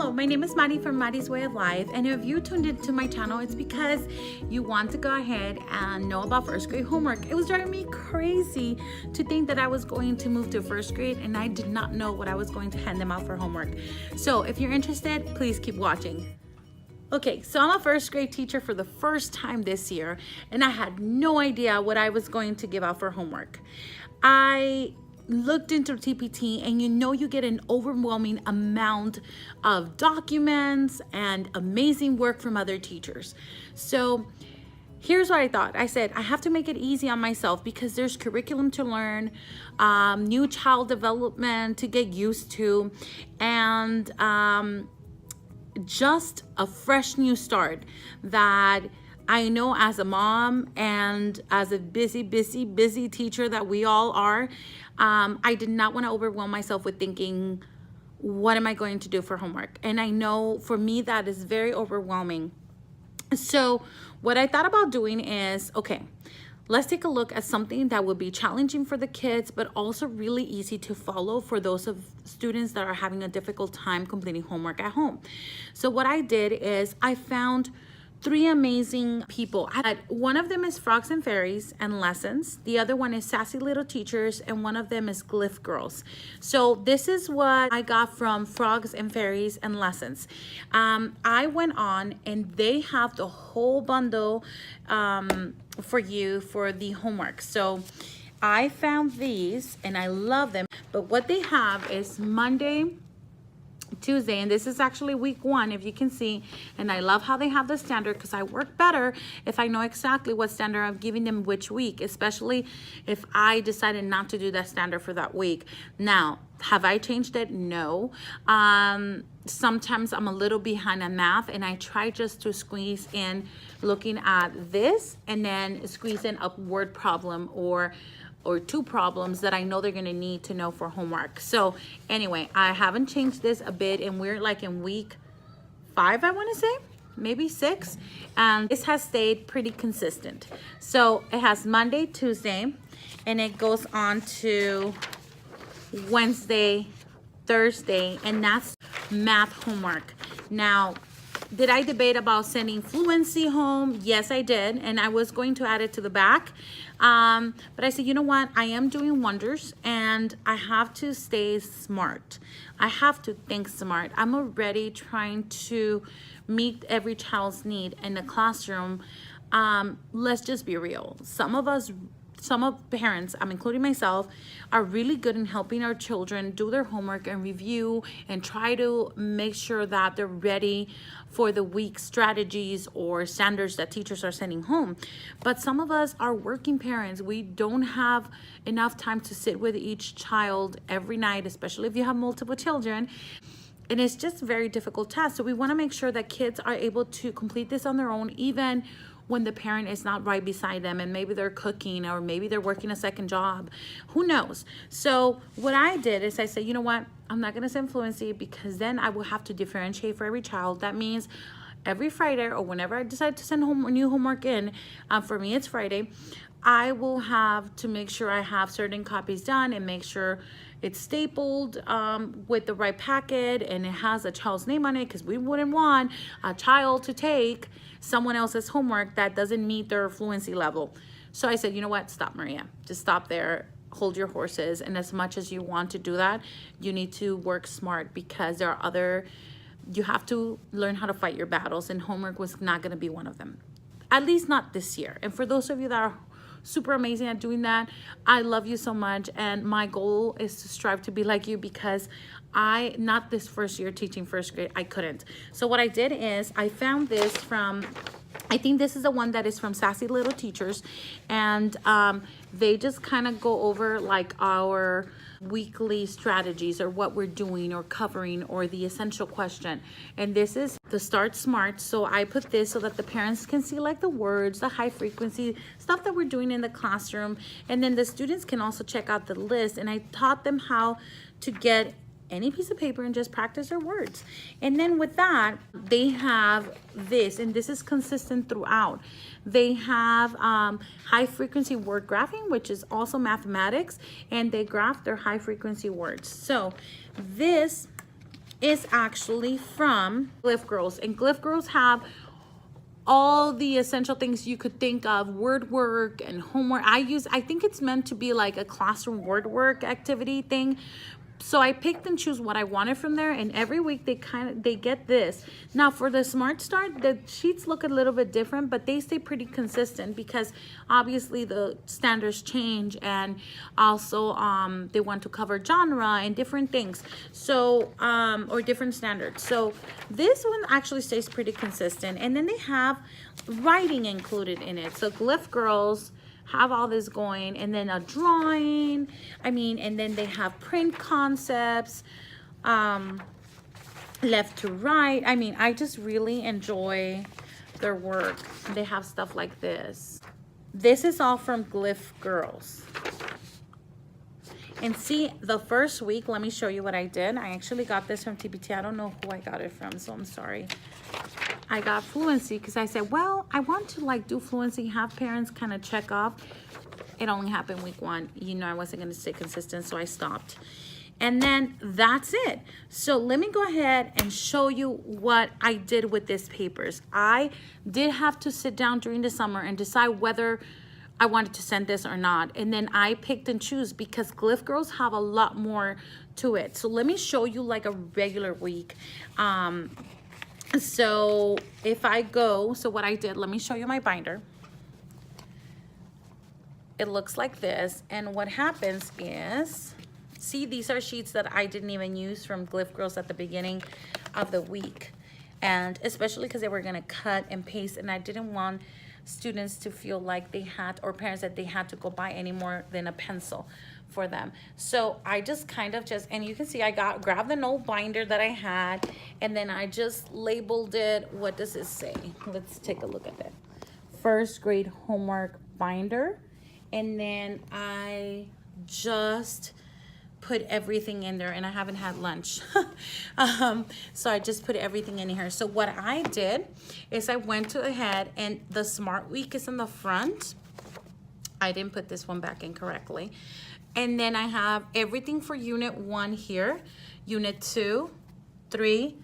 Hello, my name is Maddie from Maddie's Way of Life, and if you tuned into my channel, it's because you want to go ahead and know about first grade homework. It was driving me crazy to think that I was going to move to first grade and I did not know what I was going to hand them out for homework. So if you're interested, please keep watching. Okay, so I'm a first grade teacher for the first time this year, and I had no idea what I was going to give out for homework. I looked into TPT, and you get an overwhelming amount of documents and amazing work from other teachers. So here's what I thought. I said, I have to make it easy on myself because there's curriculum to learn, new child development to get used to, and just a fresh new start that I know as a mom and as a busy teacher that we all are, I did not want to overwhelm myself with thinking, what am I going to do for homework? And I know for me that is very overwhelming. So what I thought about doing is, okay, let's take a look at something that would be challenging for the kids, but also really easy to follow for those of students that are having a difficult time completing homework at home. So what I did is I found 3 amazing people. One of them is Frogs and Fairies and Lessons. The other one is Sassy Little Teachers, and one of them is Glyph Girls. So this is what I got from Frogs and Fairies and Lessons. I went on and they have the whole bundle for you for the homework. So I found these and I love them. But what they have is Monday, Tuesday, and this is actually week 1, if you can see, and I love how they have the standard because I work better if I know exactly what standard I'm giving them which week, especially if I decided not to do that standard for that week. Now, have I changed it? No. Sometimes I'm a little behind on math, and I try just to squeeze in looking at this and then squeeze in a word problem or 2 problems that I know they're gonna need to know for homework. So anyway, I haven't changed this a bit, and we're like in week 5, I wanna say, maybe 6. And this has stayed pretty consistent. So it has Monday, Tuesday, and it goes on to Wednesday, Thursday, and that's math homework. Now, did I debate about sending fluency home? Yes, I did. And I was going to add it to the back. But I said, you know what? I am doing wonders and I have to stay smart. I have to think smart. I'm already trying to meet every child's need in the classroom. Let's just be real. Some of parents, I'm including myself, are really good in helping our children do their homework and review and try to make sure that they're ready for the week's strategies or standards that teachers are sending home. But some of us are working parents. We don't have enough time to sit with each child every night, especially if you have multiple children. And it's just a very difficult task. So we want to make sure that kids are able to complete this on their own, even when the parent is not right beside them and maybe they're cooking or maybe they're working a second job, who knows? So what I did is I said, you know what? I'm not gonna send fluency because then I will have to differentiate for every child. That means every Friday or whenever I decide to send new homework in, for me it's Friday, I will have to make sure I have certain copies done and make sure it's stapled with the right packet and it has a child's name on it, because we wouldn't want a child to take someone else's homework that doesn't meet their fluency level. So I said, you know what? Stop, Maria. Just stop there. Hold your horses. And as much as you want to do that, you need to work smart because there are you have to learn how to fight your battles, and homework was not going to be one of them. At least not this year. And for those of you that are super amazing at doing that, I love you so much, and my goal is to strive to be like you, because not this first year teaching first grade, I couldn't. So what I did is I found this from, I think this is the one that is from Sassy Little Teachers, and they just kind of go over like our weekly strategies or what we're doing or covering or the essential question. And this is the Start Smart. So I put this so that the parents can see like the words, the high frequency stuff that we're doing in the classroom, and then the students can also check out the list. And I taught them how to get any piece of paper and just practice their words. And then with that, they have this, and this is consistent throughout. They have high frequency word graphing, which is also mathematics, and they graph their high frequency words. So this is actually from Glyph Girls, and Glyph Girls have all the essential things you could think of, word work and homework. I think it's meant to be like a classroom word work activity thing. So I picked and choose what I wanted from there, and every week they get this. Now for the Smart Start, the sheets look a little bit different, but they stay pretty consistent because obviously the standards change, and also they want to cover genre and different things. So or different standards. So this one actually stays pretty consistent, and then they have writing included in it. So Glyph Girls have all this going, and then a drawing, and then they have print concepts, left to right. I just really enjoy their work. They have stuff like this. This is all from Glyph Girls. And see, the first week, let me show you what I did. I actually got this from TPT. I don't know who I got it from, so I'm sorry. I got fluency because I said, well, I want to like do fluency, have parents kind of check off. It only happened week 1. I wasn't going to stay consistent, so I stopped. And then that's it. So let me go ahead and show you what I did with these papers. I did have to sit down during the summer and decide whether I wanted to send this or not. And then I picked and choose because Glyph Girls have a lot more to it. So let me show you like a regular week. So if I go, so what I did, let me show you my binder. It looks like this. And what happens is, see, these are sheets that I didn't even use from Glyph Girls at the beginning of the week. And especially because they were gonna cut and paste, and I didn't want students to feel like they had, or parents that they had to go buy any more than a pencil for them. So I just and you can see I grabbed an old binder that I had, and then I just labeled it. What does it say? Let's take a look at that. First grade homework binder. And then I just put everything in there, and I haven't had lunch. So I just put everything in here. So what I did is I went ahead, and the Smart Week is in the front. I didn't put this one back in correctly. And then I have everything for Unit 1 here, Unit 2, 3,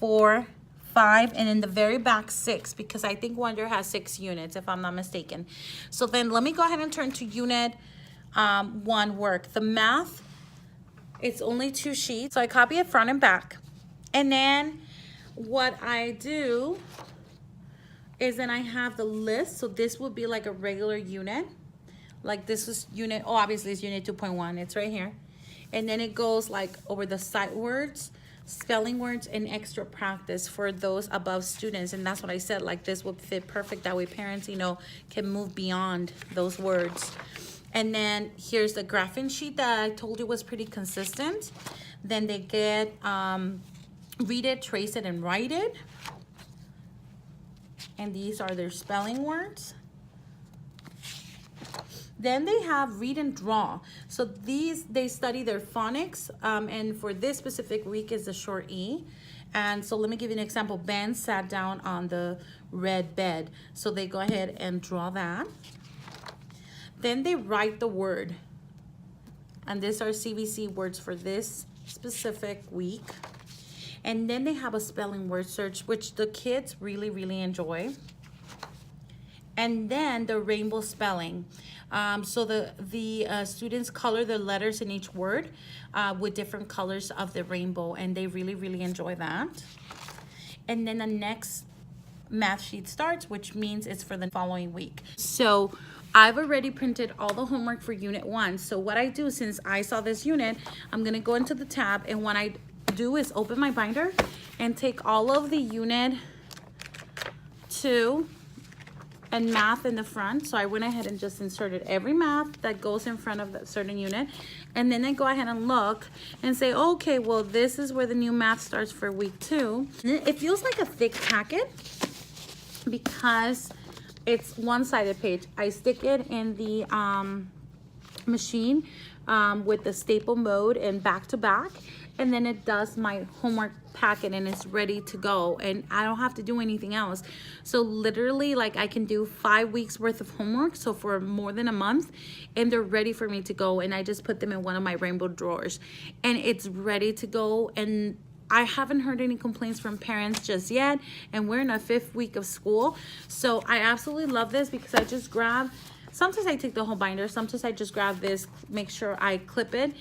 4, 5, and in the very back 6, because I think Wonder has 6 units if I'm not mistaken. So then let me go ahead and turn to Unit 1 work. The math, it's only 2 sheets, so I copy it front and back. And then what I do is then I have the list. So this would be like a regular unit. Like this is unit, oh, obviously it's Unit 2.1, it's right here. And then it goes like over the sight words, spelling words, and extra practice for those above students. And that's what I said, like this would fit perfect. That way parents, can move beyond those words. And then here's the graphing sheet that I told you was pretty consistent. Then they get read it, trace it, and write it. And these are their spelling words. Then they have read and draw. So these, they study their phonics, and for this specific week is the short E. And so let me give you an example. Ben sat down on the red bed. So they go ahead and draw that. Then they write the word. And these are CVC words for this specific week. And then they have a spelling word search, which the kids really, really enjoy. And then the rainbow spelling. So the students color the letters in each word with different colors of the rainbow, and they really, really enjoy that. And then the next math sheet starts, which means it's for the following week. So I've already printed all the homework for Unit 1. So what I do, since I saw this unit, I'm gonna go into the tab, and what I do is open my binder and take all of the Unit 2 and math in the front. So I went ahead and just inserted every math that goes in front of that certain unit. And then I go ahead and look and say, okay, well, this is where the new math starts for week 2. It feels like a thick packet because it's one-sided page. I stick it in the machine with the staple mode and back to back. And then it does my homework packet, and it's ready to go, and I don't have to do anything else. So literally, like, I can do 5 weeks worth of homework, so for more than a month, and they're ready for me to go. And I just put them in one of my rainbow drawers, and it's ready to go. And I haven't heard any complaints from parents just yet, and we're in a 5th week of school. So I absolutely love this because I just grab, sometimes I take the whole binder, sometimes I just grab this, make sure I clip it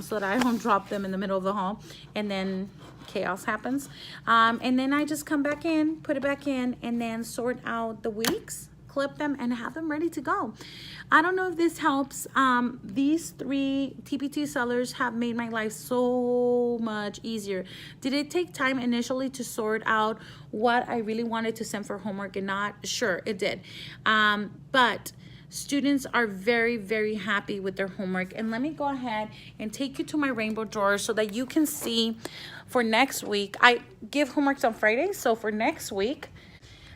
so that I don't drop them in the middle of the hall, and then chaos happens. And then I just come back in, put it back in, and then sort out the weeks, clip them, and have them ready to go. I don't know if this helps. These 3 TPT sellers have made my life so much easier. Did it take time initially to sort out what I really wanted to send for homework and not? Sure, it did. But students are very, very happy with their homework. And let me go ahead and take you to my rainbow drawer so that you can see for next week. I give homeworks on Fridays, so for next week,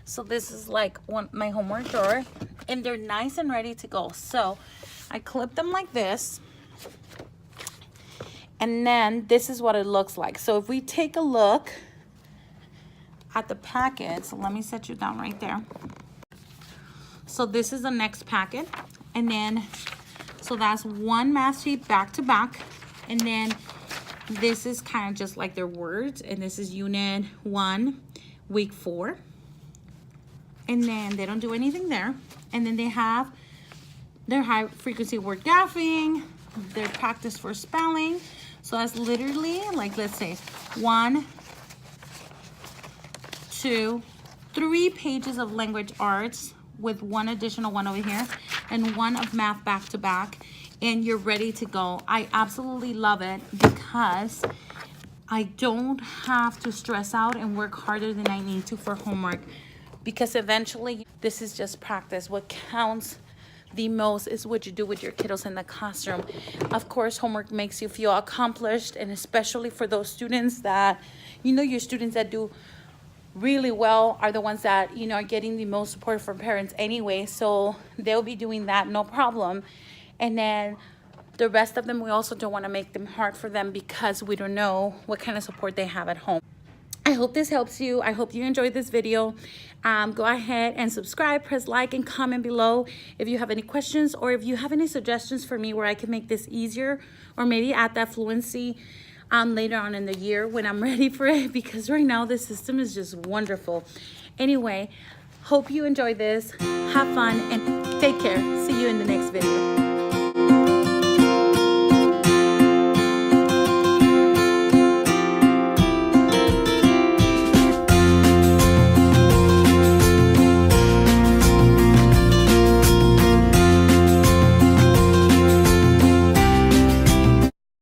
so this is like my homework drawer, and they're nice and ready to go. So I clip them like this, and then this is what it looks like. So if we take a look at the packet, so let me set you down right there. So this is the next packet, and then so that's 1 math sheet back to back, and then this is kind of just like their words, and this is unit 1, week 4. And then they don't do anything there. And then they have their high frequency word gaffing, their practice for spelling. So that's literally like, let's say 1, 2, 3 pages of language arts with 1 additional one over here and 1 of math back to back, and you're ready to go. I absolutely love it because I don't have to stress out and work harder than I need to for homework, because eventually this is just practice. What counts the most is what you do with your kiddos in the classroom. Of course, homework makes you feel accomplished, and especially for those students that, you know, your students that do really well are the ones that, you know, are getting the most support from parents anyway, so they'll be doing that no problem. And then the rest of them, we also don't want to make them hard for them because we don't know what kind of support they have at home. I hope this helps you. I hope you enjoyed this video. Go ahead and subscribe, press like, and comment below if you have any questions, or if you have any suggestions for me where I can make this easier, or maybe add that fluency later on in the year when I'm ready for it, because right now this system is just wonderful. Anyway, hope you enjoy this. Have fun and take care. See you in the next video.